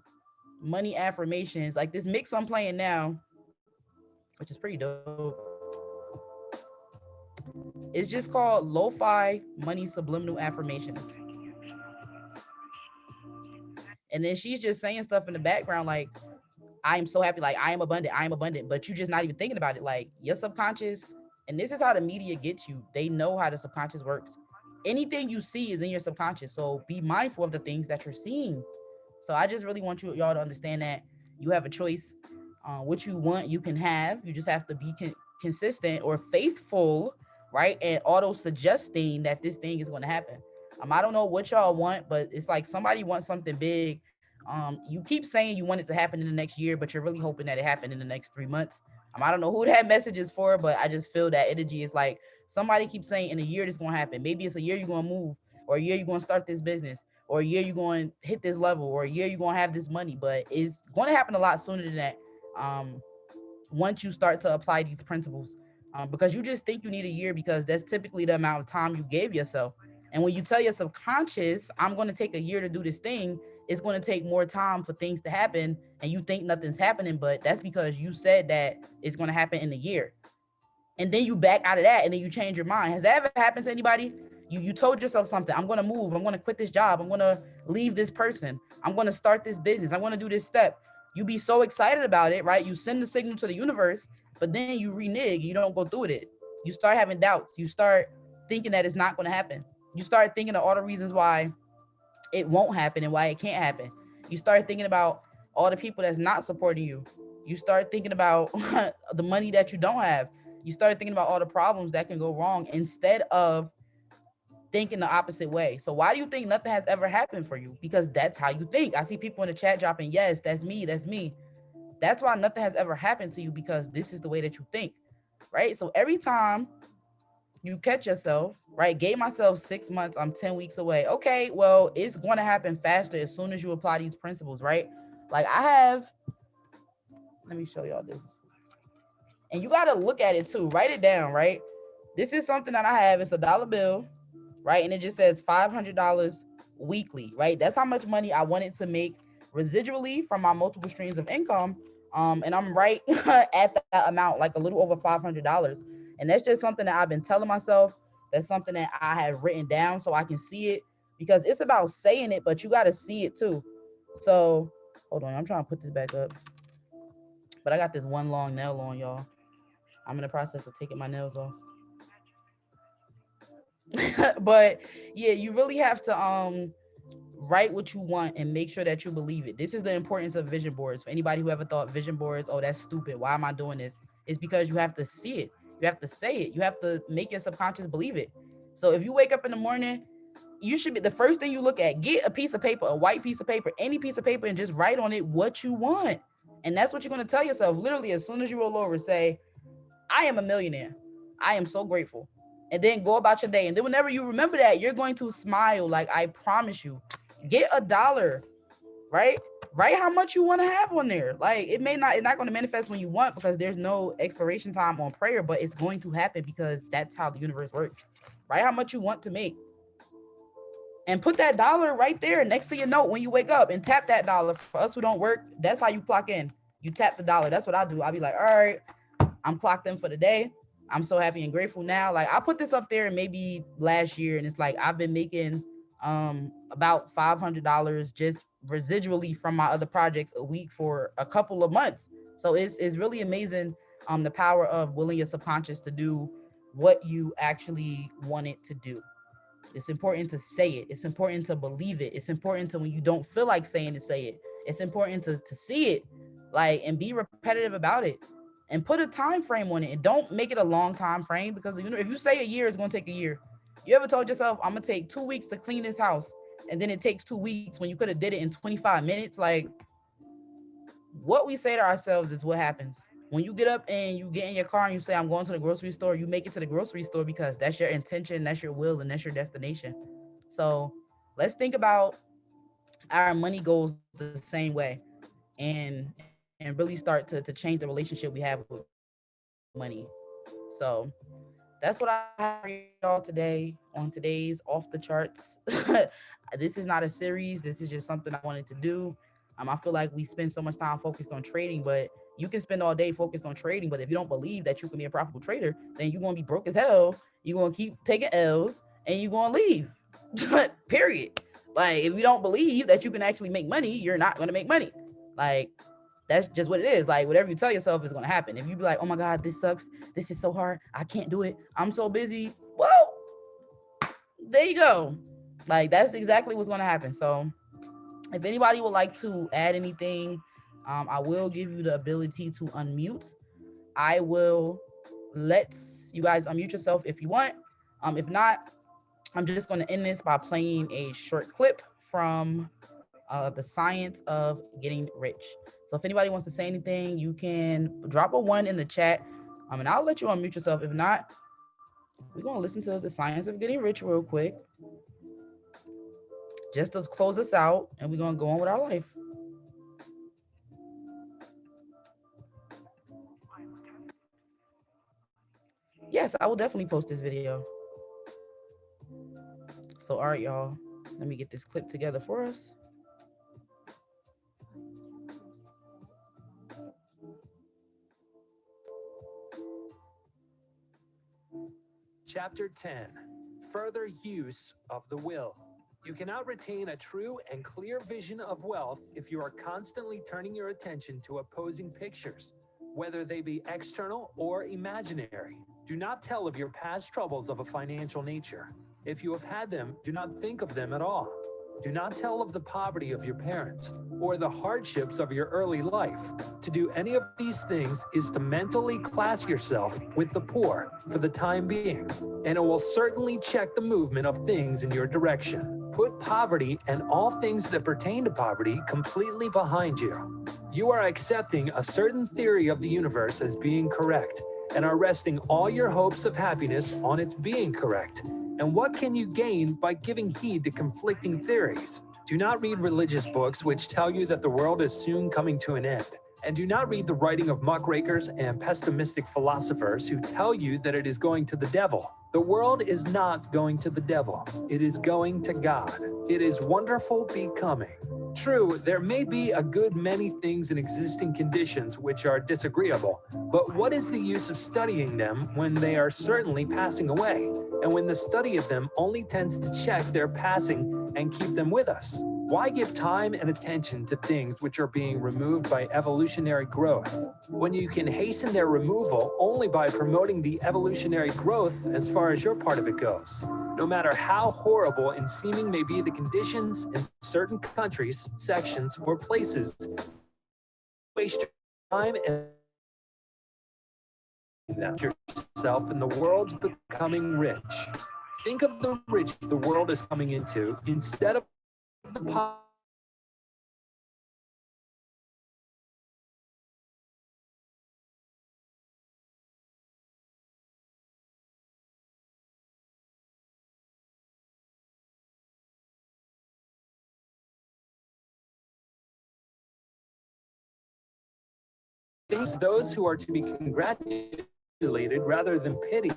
money affirmations, like this mix I'm playing now, which is pretty dope. It's just called lo-fi money subliminal affirmations. And then she's just saying stuff in the background like, I am so happy, like I am abundant, but you just not even thinking about it. Like your subconscious, and this is how the media gets you. They know how the subconscious works. Anything you see is in your subconscious. So be mindful of the things that you're seeing. So I just really want y'all to understand that you have a choice. What you want, you can have. You just have to be consistent or faithful, right? And auto suggesting that this thing is going to happen. I don't know what y'all want, but it's like somebody wants something big. You keep saying you want it to happen in the next year, but you're really hoping that it happened in the next 3 months. I don't know who that message is for, but I just feel that energy is like somebody keeps saying in a year this gonna happen. Maybe it's a year you're gonna move, or a year you're gonna start this business, or a year you're going to hit this level, or a year you're going to have this money, but it's going to happen a lot sooner than that. Um, Once you start to apply these principles, because you just think you need a year because that's typically the amount of time you gave yourself. And when you tell your subconscious, I'm going to take a year to do this thing, it's going to take more time for things to happen. And you think nothing's happening, but that's because you said that it's going to happen in a year, and then you back out of that and then you change your mind. Has that ever happened to anybody? You told yourself something. I'm gonna move. I'm gonna quit this job. I'm gonna leave this person. I'm gonna start this business. I'm gonna do this step. You be so excited about it, right? You send the signal to the universe, but then you renege. You don't go through with it. You start having doubts. You start thinking that it's not gonna happen. You start thinking of all the reasons why it won't happen and why it can't happen. You start thinking about all the people that's not supporting you. You start thinking about the money that you don't have. You start thinking about all the problems that can go wrong instead of thinking the opposite way. So why do you think nothing has ever happened for you? Because that's how you think. I see people in the chat dropping, yes, that's me, that's me. That's why nothing has ever happened to you, because this is the way that you think, right? So every time you catch yourself, right? Gave myself 6 months, I'm 10 weeks away. Okay, well, it's going to happen faster as soon as you apply these principles, right? Like I have, let me show y'all this. And you got to look at it too. Write it down, right? This is something that I have. It's a dollar bill, right? And it just says $500 weekly, right? That's how much money I wanted to make residually from my multiple streams of income. And I'm right at that amount, like a little over $500. And that's just something that I've been telling myself. That's something that I have written down so I can see it, because it's about saying it, but you got to see it too. So hold on, I'm trying to put this back up, but I got this one long nail on, y'all. I'm in the process of taking my nails off. But yeah, you really have to write what you want and make sure that you believe it. This is the importance of vision boards. For anybody who ever thought vision boards, oh, that's stupid, why am I doing this? It's because you have to see it. You have to say it. You have to make your subconscious believe it. So if you wake up in the morning, you should be the first thing you look at, get a piece of paper, a white piece of paper, any piece of paper, and just write on it what you want. And that's what you're going to tell yourself. Literally, as soon as you roll over, say, I am a millionaire. I am so grateful. And then go about your day. And then whenever you remember that, you're going to smile. Like I promise you. Get a dollar, right? Write how much you want to have on there. Like it's not going to manifest when you want, because there's no expiration time on prayer, but it's going to happen because that's how the universe works. Write how much you want to make. And put that dollar right there next to your note when you wake up, and tap that dollar. For us who don't work, that's how you clock in. You tap the dollar. That's what I do. I'll be like, all right, I'm clocked in for the day. I'm so happy and grateful now. Like I put this up there and maybe last year, and it's like I've been making about $500 just residually from my other projects a week for a couple of months. So it's really amazing, the power of willing your subconscious to do what you actually want it to do. It's important to say it. It's important to believe it. It's important to, when you don't feel like saying it, say it. It's important to see it, like, and be repetitive about it, and put a time frame on it. And don't make it a long time frame, because if you say a year, it's going to take a year. You ever told yourself, I'm going to take 2 weeks to clean this house, and then it takes 2 weeks when you could have did it in 25 minutes? Like, what we say to ourselves is what happens. When you get up and you get in your car and you say, I'm going to the grocery store, you make it to the grocery store because that's your intention, that's your will, and that's your destination. So let's think about our money goals the same way, and really start to change the relationship we have with money. So that's what I have for y'all today on today's Off the Charts. This is not a series. This is just something I wanted to do. I feel like we spend so much time focused on trading, but You can spend all day focused on trading, but if you don't believe that you can be a profitable trader, then you're going to be broke as hell. You're going to keep taking L's and you're going to leave. Period. Like, if you don't believe that you can actually make money, you're not going to make money. Like, that's just what it is. Like, whatever you tell yourself is going to happen. If you be like, oh my God, this sucks. This is so hard. I can't do it. I'm so busy. Well, there you go. Like, that's exactly what's going to happen. So if anybody would like to add anything, I will give you the ability to unmute. I will let you guys unmute yourself if you want. If not, I'm just going to end this by playing a short clip from The Science of Getting Rich. So if anybody wants to say anything, you can drop a 1 in the chat, and I'll let you unmute yourself. If not, we're going to listen to The Science of Getting Rich real quick, just to close us out, and we're going to go on with our life. Yes, I will definitely post this video. So, all right, y'all, let me get this clip together for us. Chapter 10, Further Use of the Will. You cannot retain a true and clear vision of wealth if you are constantly turning your attention to opposing pictures, whether they be external or imaginary. Do not tell of your past troubles of a financial nature. If you have had them, do not think of them at all. Do not tell of the poverty of your parents or the hardships of your early life. To do any of these things is to mentally class yourself with the poor for the time being, and it will certainly check the movement of things in your direction. Put poverty and all things that pertain to poverty completely behind you. You are accepting a certain theory of the universe as being correct and are resting all your hopes of happiness on its being correct. And what can you gain by giving heed to conflicting theories? Do not read religious books which tell you that the world is soon coming to an end. And do not read the writing of muckrakers and pessimistic philosophers who tell you that it is going to the devil. The world is not going to the devil. It is going to God. It is wonderful becoming. True, there may be a good many things in existing conditions which are disagreeable, but what is the use of studying them when they are certainly passing away, and when the study of them only tends to check their passing and keep them with us? Why give time and attention to things which are being removed by evolutionary growth, when you can hasten their removal only by promoting the evolutionary growth as far as your part of it goes? No matter how horrible and seeming may be the conditions in certain countries, sections, or places, waste your time and yourself in the world's becoming rich. Think of the rich the world is coming into instead of the those who are to be congratulated rather than pitied.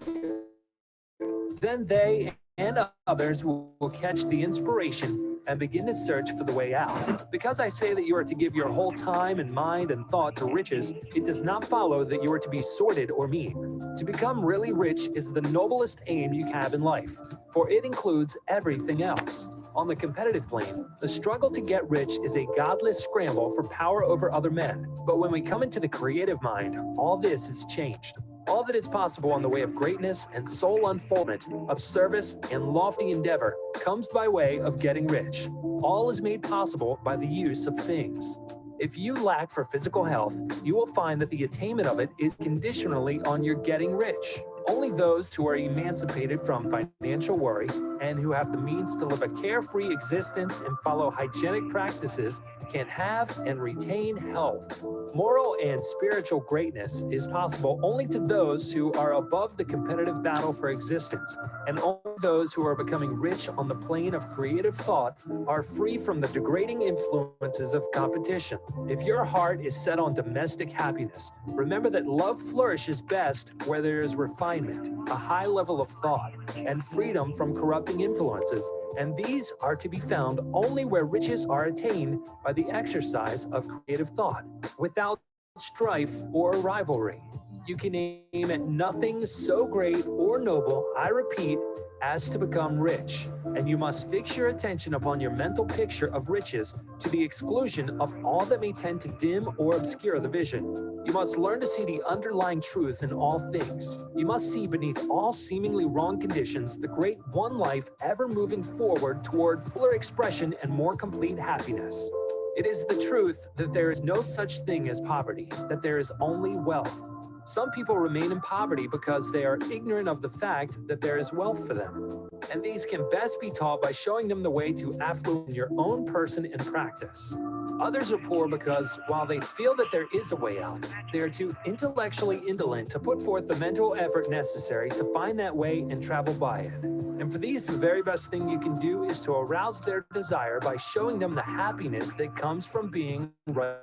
Then they and others will catch the inspiration and begin to search for the way out. Because I say that you are to give your whole time and mind and thought to riches, it does not follow that you are to be sordid or mean. To become really rich is the noblest aim you can have in life, for it includes everything else. On the competitive plane, the struggle to get rich is a godless scramble for power over other men. But when we come into the creative mind, all this is changed. All that is possible on the way of greatness and soul unfoldment, of service and lofty endeavor, comes by way of getting rich. All is made possible by the use of things. If you lack for physical health, you will find that the attainment of it is conditionally on your getting rich. Only those who are emancipated from financial worry and who have the means to live a carefree existence and follow hygienic practices can have and retain health. Moral and spiritual greatness is possible only to those who are above the competitive battle for existence, and only those who are becoming rich on the plane of creative thought are free from the degrading influences of competition. If your heart is set on domestic happiness, remember that love flourishes best where there is refinement, a high level of thought, and freedom from corrupting influences, and these are to be found only where riches are attained by the exercise of creative thought. Without strife or rivalry. You can aim at nothing so great or noble, I repeat, as to become rich. And you must fix your attention upon your mental picture of riches to the exclusion of all that may tend to dim or obscure the vision. You must learn to see the underlying truth in all things. You must see beneath all seemingly wrong conditions the great one life ever moving forward toward fuller expression and more complete happiness. It is the truth that there is no such thing as poverty, that there is only wealth. Some people remain in poverty because they are ignorant of the fact that there is wealth for them. And these can best be taught by showing them the way to affluence in your own person and practice. Others are poor because, while they feel that there is a way out, they are too intellectually indolent to put forth the mental effort necessary to find that way and travel by it. And for these, the very best thing you can do is to arouse their desire by showing them the happiness that comes from being rightly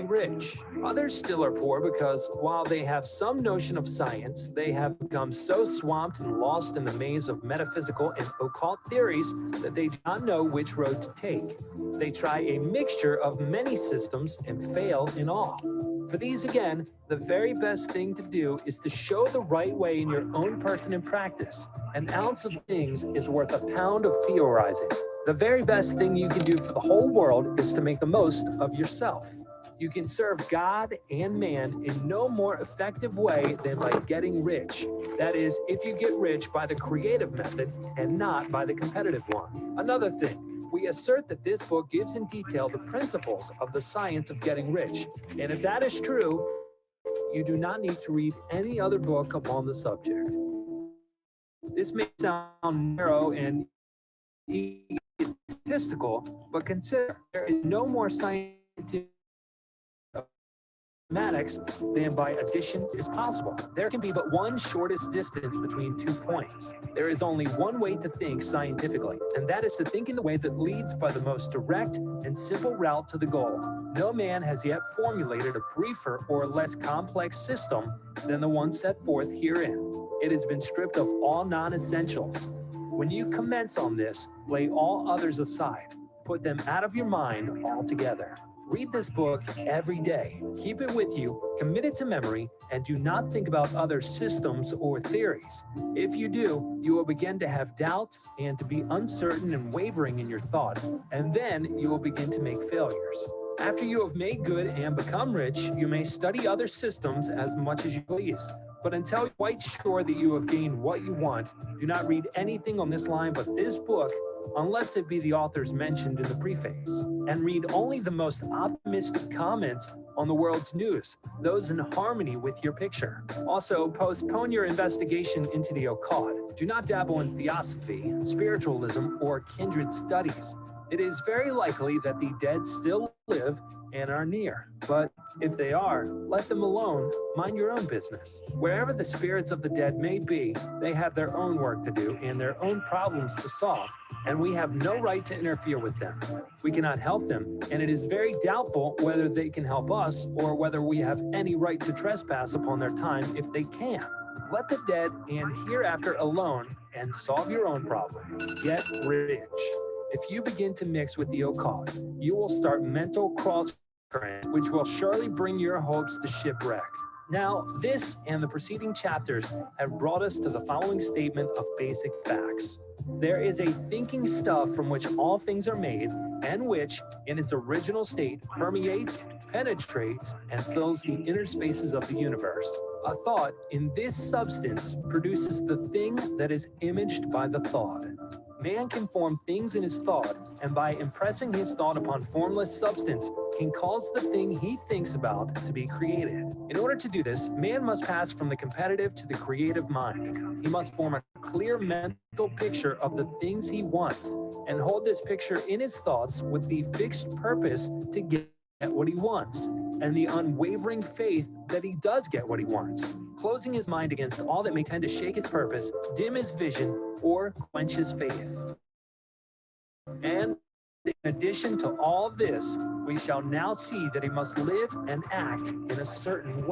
rich. Others still are poor because, while they have some notion of science, they have become so swamped and lost in the maze of metaphysical and occult theories that they do not know which road to take. They try a mixture of many systems and fail in all. For these, again, the very best thing to do is to show the right way in your own person and practice. An ounce of things is worth a pound of theorizing. The very best thing you can do for the whole world is to make the most of yourself. You can serve God and man in no more effective way than by getting rich. That is, if you get rich by the creative method and not by the competitive one. Another thing, we assert that this book gives in detail the principles of the science of getting rich. And if that is true, you do not need to read any other book upon the subject. This may sound narrow and egotistical, but consider there is no more scientific mathematics than by addition is possible. There can be but one shortest distance between 2 points. There is only one way to think scientifically, and that is to think in the way that leads by the most direct and simple route to the goal. No man has yet formulated a briefer or less complex system than the one set forth herein. It has been stripped of all non-essentials. When you commence on this, lay all others aside. Put them out of your mind altogether. Read this book every day. Keep it with you, commit it to memory, and do not think about other systems or theories. If you do, you will begin to have doubts and to be uncertain and wavering in your thought, and then you will begin to make failures. After you have made good and become rich, you may study other systems as much as you please. But until you're quite sure that you have gained what you want, do not read anything on this line but this book, unless it be the authors mentioned in the preface. And read only the most optimistic comments on the world's news, those in harmony with your picture. Also, postpone your investigation into the occult. Do not dabble in theosophy, spiritualism, or kindred studies. It is very likely that the dead still live and are near. But if they are, let them alone. Mind your own business. Wherever the spirits of the dead may be, they have their own work to do and their own problems to solve, and we have no right to interfere with them. We cannot help them, and it is very doubtful whether they can help us or whether we have any right to trespass upon their time if they can. Let the dead and hereafter alone and solve your own problem. Get rich. If you begin to mix with the occult, you will start mental cross-current, which will surely bring your hopes to shipwreck. Now, this and the preceding chapters have brought us to the following statement of basic facts. There is a thinking stuff from which all things are made, and which, in its original state, permeates, penetrates, and fills the inner spaces of the universe. A thought in this substance produces the thing that is imaged by the thought. Man can form things in his thought, and by impressing his thought upon formless substance, can cause the thing he thinks about to be created. In order to do this, man must pass from the competitive to the creative mind. He must form a clear mental picture of the things he wants, and hold this picture in his thoughts with the fixed purpose to get what he wants, and the unwavering faith that he does get what he wants, closing his mind against all that may tend to shake his purpose, dim his vision, or quench his faith. And in addition to all this, we shall now see that he must live and act in a certain way.